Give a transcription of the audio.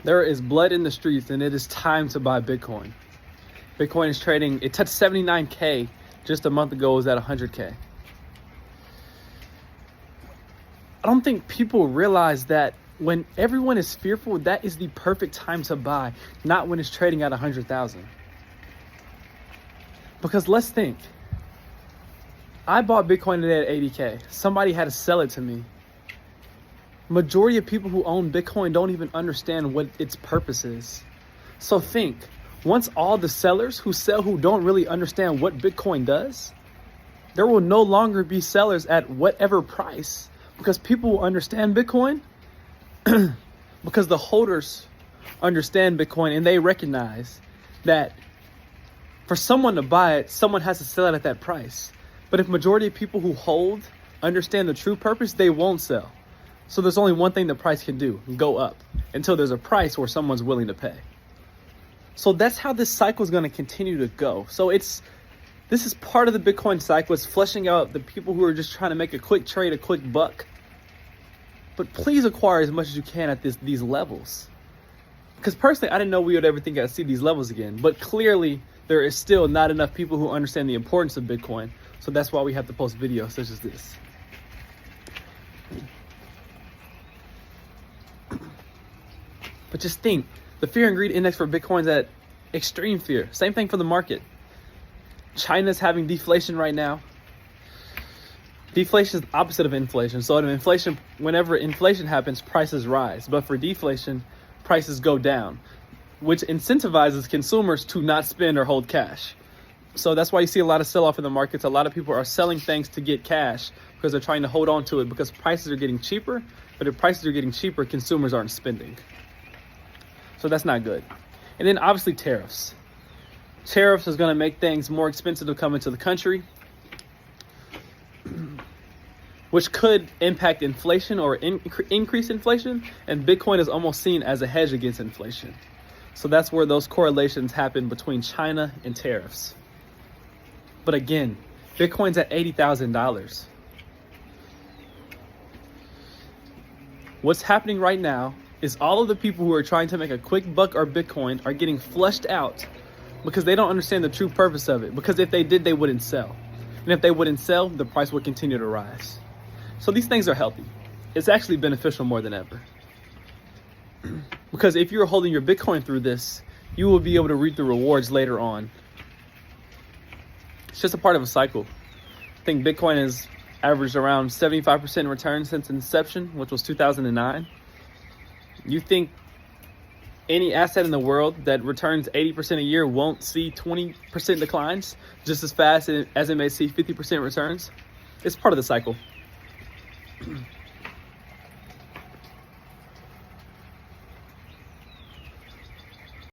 There is blood in the streets, and it is time to buy Bitcoin. Bitcoin is trading, it touched 79K just a month ago, it was at 100K. I don't think people realize that when everyone is fearful, that is the perfect time to buy, not when it's trading at 100,000. Because let's think, I bought Bitcoin today at 80K. Somebody had to sell it to me. Majority of people who own Bitcoin don't even understand what its purpose is. So think, once all the sellers who don't really understand what Bitcoin does, there will no longer be sellers at whatever price, because people will understand Bitcoin because the holders understand Bitcoin, and they recognize that for someone to buy it, someone has to sell it at that price. But if majority of people who hold understand the true purpose, they won't sell. So there's only one thing the price can do, go up, until there's a price where someone's willing to pay. So that's how this cycle is going to continue to go. So this is part of the Bitcoin cycle. It's fleshing out the people who are just trying to make a quick trade, a quick buck. But please acquire as much as you can at these levels. Because personally, I didn't know we would ever think I'd see these levels again. But clearly, there is still not enough people who understand the importance of Bitcoin. So that's why we have to post videos such as this. But just think, the fear and greed index for Bitcoin is at extreme fear. Same thing for the market. China's having deflation right now. Deflation is the opposite of inflation. So whenever inflation happens, prices rise. But for deflation, prices go down, which incentivizes consumers to not spend or hold cash. So that's why you see a lot of sell-off in the markets. A lot of people are selling things to get cash because they're trying to hold on to it because prices are getting cheaper. But if prices are getting cheaper, consumers aren't spending. So that's not good. And then obviously tariffs. Tariffs is going to make things more expensive to come into the country, which could impact inflation or increase inflation. And Bitcoin is almost seen as a hedge against inflation. So that's where those correlations happen between China and tariffs. But again, Bitcoin's at $80,000. What's happening right now is all of the people who are trying to make a quick buck or Bitcoin are getting flushed out because they don't understand the true purpose of it. Because if they did, they wouldn't sell. And if they wouldn't sell, the price would continue to rise. So these things are healthy. It's actually beneficial more than ever. Because if you're holding your Bitcoin through this, you will be able to reap the rewards later on. It's just a part of a cycle. I think Bitcoin has averaged around 75% return since inception, which was 2009. You think any asset in the world that returns 80% a year won't see 20% declines just as fast as it may see 50% returns? It's part of the cycle.